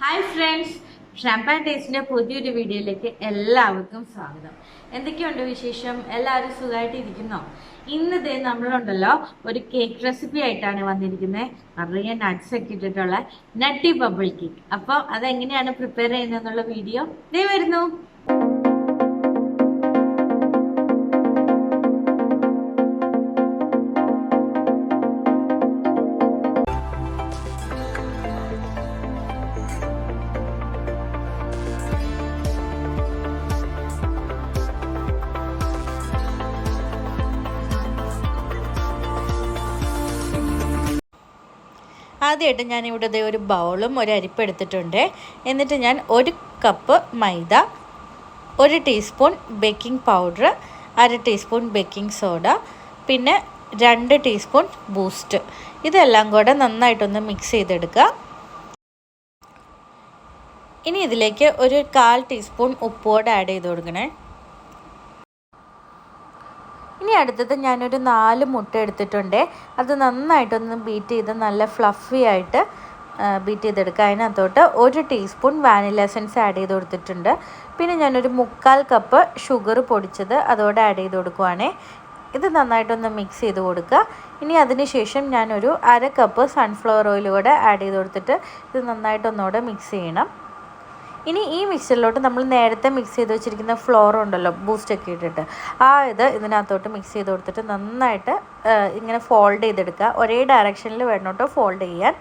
Hi friends, ഷാംപാൻ ടേസ്റ്റിന്റെ പുതിയൊരു വീഡിയോയിലേക്ക് എല്ലാവർക്കും സ്വാഗതം. എന്തൊക്കെയുണ്ട് വിശേഷം? എല്ലാവരും സുഖമായിട്ട് ഇരിക്കുന്നോ? ഇന്ന് ദേ നമ്മളുണ്ടല്ലോ ഒരു കേക്ക് റെസിപ്പി ആയിട്ടാണ് വന്നിരിക്കുന്നത്. നിറയെ നട്ട്സ് ഒക്കെ ഇട്ടിട്ടുള്ള നട്ടി ബബിൾ കേക്ക്. അപ്പോൾ അതെങ്ങനെയാണ് പ്രിപ്പയർ ചെയ്യുന്നതെന്നുള്ള വീഡിയോ ദേ വരുന്നു. ആദ്യമായിട്ട് ഞാനിവിടെ ഒരു ബൗളും ഒരു അരിപ്പ എടുത്തിട്ടുണ്ട്. എന്നിട്ട് ഞാൻ 1 കപ്പ് മൈദ, 1 teaspoon baking powder, 1/2 teaspoon baking soda, പിന്നെ 2 ടീസ്പൂൺ ബൂസ്റ്റ്, ഇതെല്ലാം കൂടെ നന്നായിട്ടൊന്ന് മിക്സ് ചെയ്തെടുക്കുക. ഇനി ഇതിലേക്ക് ഒരു 1/4 ടീസ്പൂൺ ഉപ്പുകൂടെ ആഡ് ചെയ്ത് കൊടുക്കണേ. ഇനി അടുത്തത് ഞാനൊരു 4 മുട്ട എടുത്തിട്ടുണ്ട്. അത് നന്നായിട്ടൊന്ന് ബീറ്റ് ചെയ്ത് നല്ല ഫ്ലഫി ആയിട്ട് ബീറ്റ് ചെയ്തെടുക്കുക. അതിനകത്തോട്ട് 1 ടീസ്പൂൺ വാനില എസൻസ് ആഡ് ചെയ്ത് കൊടുത്തിട്ടുണ്ട്. പിന്നെ ഞാനൊരു 3/4 കപ്പ് ഷുഗർ പൊടിച്ചത് അതോടെ ആഡ് ചെയ്ത് കൊടുക്കുവാണേ. ഇത് നന്നായിട്ടൊന്ന് മിക്സ് ചെയ്ത് കൊടുക്കുക. ഇനി അതിന് ശേഷം ഞാനൊരു 1/2 കപ്പ് സൺഫ്ലവർ ഓയിൽ കൂടെ ആഡ് ചെയ്ത് കൊടുത്തിട്ട് ഇത് നന്നായിട്ടൊന്നുകൂടെ മിക്സ് ചെയ്യണം. ഇനി ഈ മിക്സറിലോട്ട് നമ്മൾ നേരത്തെ മിക്സ് ചെയ്ത് വെച്ചിരിക്കുന്ന ഫ്ലോർ ഉണ്ടല്ലോ, ബൂസ്റ്റൊക്കെ ഇട്ടിട്ട് ഇത് ഇതിനകത്തോട്ട് മിക്സ് ചെയ്ത് കൊടുത്തിട്ട് നന്നായിട്ട് ഇങ്ങനെ ഫോൾഡ് ചെയ്തെടുക്കുക. ഒരേ ഡയറക്ഷനിൽ വേണം കേട്ടോ ഫോൾഡ് ചെയ്യാൻ.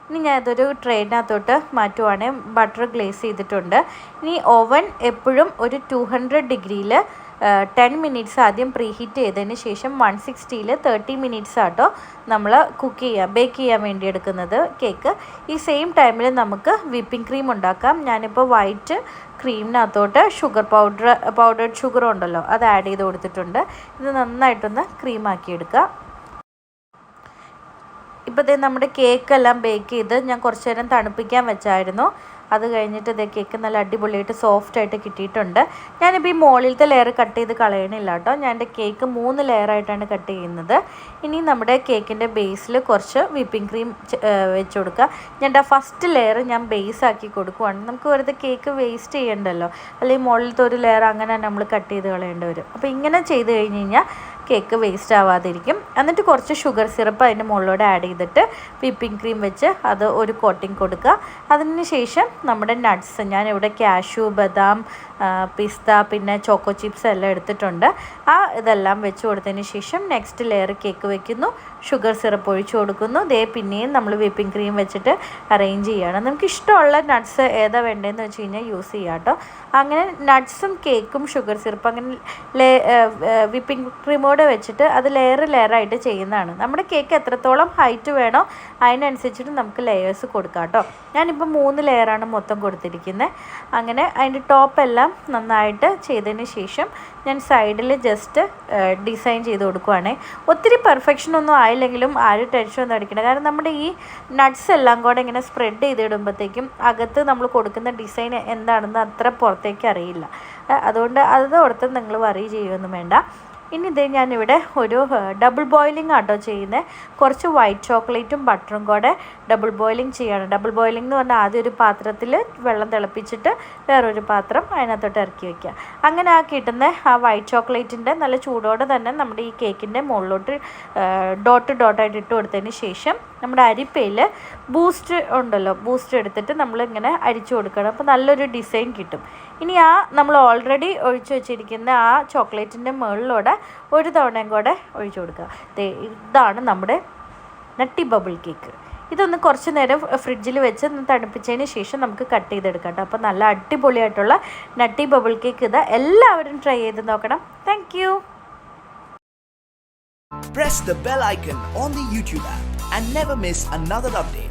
ഇനി ഞാൻ ഇതൊരു ട്രെയിനകത്തോട്ട് മാറ്റുവാണെങ്കിൽ ബട്ടർ ഗ്ലേസ് ചെയ്തിട്ടുണ്ട്. ഇനി ഓവൻ എപ്പോഴും ഒരു 200 ഡിഗ്രിയിൽ 10 മിനിറ്റ്സ് ആദ്യം പ്രീ ഹീറ്റ് ചെയ്തതിന് ശേഷം 160-ൽ 30 മിനിറ്റ്സ് ആട്ടോ നമ്മൾ ബേക്ക് ചെയ്യാൻ വേണ്ടി എടുക്കുന്നത് കേക്ക്. ഈ സെയിം ടൈമിൽ നമുക്ക് വിപ്പിംഗ് ക്രീം ഉണ്ടാക്കാം. ഞാനിപ്പോൾ വൈറ്റ് ക്രീമിനകത്തോട്ട് പൗഡേർഡ് ഷുഗർ ഉണ്ടല്ലോ, അത് ആഡ് ചെയ്ത് കൊടുത്തിട്ടുണ്ട്. ഇത് നന്നായിട്ടൊന്ന് ക്രീമാക്കി എടുക്കുക. ഇപ്പോൾ നമ്മുടെ കേക്കെല്ലാം ബേക്ക് ചെയ്ത് ഞാൻ കുറച്ച് നേരം തണുപ്പിക്കാൻ വെച്ചായിരുന്നു. അത് കഴിഞ്ഞിട്ട് കേക്ക് നല്ല അടിപൊളിയായിട്ട് സോഫ്റ്റായിട്ട് കിട്ടിയിട്ടുണ്ട്. ഞാനിപ്പോൾ ഈ മുകളിലത്തെ ലെയർ കട്ട് ചെയ്ത് കളയണില്ല കേട്ടോ. ഞാൻ എൻ്റെ കേക്ക് 3 ലെയറായിട്ടാണ് കട്ട് ചെയ്യുന്നത്. ഇനി നമ്മുടെ കേക്കിൻ്റെ ബേസിൽ കുറച്ച് വിപ്പിംഗ് ക്രീം വെച്ച് കൊടുക്കുക. ഞാൻ ഫസ്റ്റ് ലെയർ ഞാൻ ബേസ് ആക്കി കൊടുക്കുവാണ്. നമുക്ക് വെറുതെ കേക്ക് വേസ്റ്റ് ചെയ്യണ്ടല്ലോ, അല്ലെങ്കിൽ മുകളിലത്തെ ഒരു ലെയർ അങ്ങനെ നമ്മൾ കട്ട് ചെയ്ത് കളയേണ്ടി വരും. അപ്പോൾ ഇങ്ങനെ ചെയ്ത് കഴിഞ്ഞ് കഴിഞ്ഞാൽ കേക്ക് വേസ്റ്റ് ആവാതിരിക്കും. എന്നിട്ട് കുറച്ച് ഷുഗർ സിറപ്പ് അതിൻ്റെ മുകളിലൂടെ ആഡ് ചെയ്തിട്ട് വിപ്പിംഗ് ക്രീം വെച്ച് അത് ഒരു കോട്ടിങ് കൊടുക്കുക. അതിന് ശേഷം നമ്മുടെ നട്ട്സ്, ഞാനിവിടെ കാഷ്യൂ, ബദാം, പിസ്ത, പിന്നെ ചോക്കോ ചിപ്സ് എല്ലാം എടുത്തിട്ടുണ്ട്. ഇതെല്ലാം വെച്ച് കൊടുത്തതിന് ശേഷം നെക്സ്റ്റ് ലെയർ കേക്ക് വെക്കുന്നു, ഷുഗർ സിറപ്പ് ഒഴിച്ചു കൊടുക്കുന്നു. പിന്നെയും നമ്മൾ വിപ്പിംഗ് ക്രീം വെച്ചിട്ട് അറേഞ്ച് ചെയ്യുകയാണ്. നമുക്ക് ഇഷ്ടമുള്ള നട്ട്സ് ഏതാ വേണ്ടതെന്ന് വെച്ച് കഴിഞ്ഞാൽ യൂസ് ചെയ്യാം കേട്ടോ. അങ്ങനെ നട്ട്സും കേക്കും ഷുഗർ സിറപ്പ് അങ്ങനെ വിപ്പിംഗ് ക്രീമോട് വെച്ചിട്ട് അത് ലെയറായിട്ട് ചെയ്യുന്നതാണ്. നമ്മുടെ കേക്ക് എത്രത്തോളം ഹൈറ്റ് വേണോ അതിനനുസരിച്ചിട്ട് നമുക്ക് ലെയേഴ്സ് കൊടുക്കാം കേട്ടോ. ഞാനിപ്പോൾ 3 ലെയറാണ് മൊത്തം കൊടുത്തിരിക്കുന്നത്. അങ്ങനെ അതിൻ്റെ ടോപ്പെല്ലാം നന്നായിട്ട് ചെയ്തതിന് ശേഷം ഞാൻ സൈഡിൽ ജസ്റ്റ് ഡിസൈൻ ചെയ്ത് കൊടുക്കുവാണേ. ഒത്തിരി പെർഫെക്ഷനൊന്നും ആയില്ലെങ്കിലും ആരും ടെൻഷനൊന്നും അടിക്കണം. കാരണം നമ്മുടെ ഈ നട്ട്സ് എല്ലാം കൂടെ ഇങ്ങനെ സ്പ്രെഡ് ചെയ്തിടുമ്പോഴത്തേക്കും അകത്ത് നമ്മൾ കൊടുക്കുന്ന ഡിസൈൻ എന്താണെന്ന് അത്ര പുറത്തേക്ക് അറിയില്ല. അതുകൊണ്ട് അത് ഓർത്ത് നിങ്ങൾ വറി ചെയ്യുമൊന്നും വേണ്ട. ഇനി ഞാനിവിടെ ഒരു ഡബിൾ ബോയിലിംഗ് ആട്ടോ ചെയ്യുന്നത്. കുറച്ച് വൈറ്റ് ചോക്ലേറ്റും ബട്ടറും കൂടെ ഡബിൾ ബോയിലിംഗ് ചെയ്യാണ്. ഡബിൾ ബോയിലിംഗ് എന്ന് പറഞ്ഞാൽ ആദ്യം ഒരു പാത്രത്തിൽ വെള്ളം തിളപ്പിച്ചിട്ട് വേറൊരു പാത്രം അതിനകത്തോട്ട് ഇറക്കി വയ്ക്കുക. അങ്ങനെ കിട്ടുന്ന വൈറ്റ് ചോക്ലേറ്റിൻ്റെ നല്ല ചൂടോടെ തന്നെ നമ്മുടെ ഈ കേക്കിൻ്റെ മുകളിലോട്ട് ഡോട്ടായിട്ട് ഇട്ട് കൊടുത്തതിന് ശേഷം നമ്മുടെ അരിപ്പയിൽ ബൂസ്റ്റ് ഉണ്ടല്ലോ, ബൂസ്റ്റ് എടുത്തിട്ട് നമ്മളിങ്ങനെ അരിച്ചു കൊടുക്കണം. അപ്പോൾ നല്ലൊരു ഡിസൈൻ കിട്ടും. ഇനി നമ്മൾ ഓൾറെഡി ഒഴിച്ചു വെച്ചിരിക്കുന്ന ചോക്ലേറ്റിൻ്റെ മുകളിലൂടെ ഒരു തവണയും കൂടെ ഒഴിച്ചു കൊടുക്കുക. ഇതാണ് നമ്മുടെ നട്ടി ബബിൾ കേക്ക്. ഇതൊന്ന് കുറച്ച് നേരം ഫ്രിഡ്ജിൽ വെച്ച് തണുപ്പിച്ചതിന് ശേഷം നമുക്ക് കട്ട് ചെയ്തെടുക്കാം കേട്ടോ. അപ്പോൾ നല്ല അടിപൊളിയായിട്ടുള്ള നട്ടി ബബിൾ കേക്ക് എല്ലാവരും ട്രൈ ചെയ്ത് നോക്കണം. Thank you. Press the bell icon on the YouTube app and never miss another update.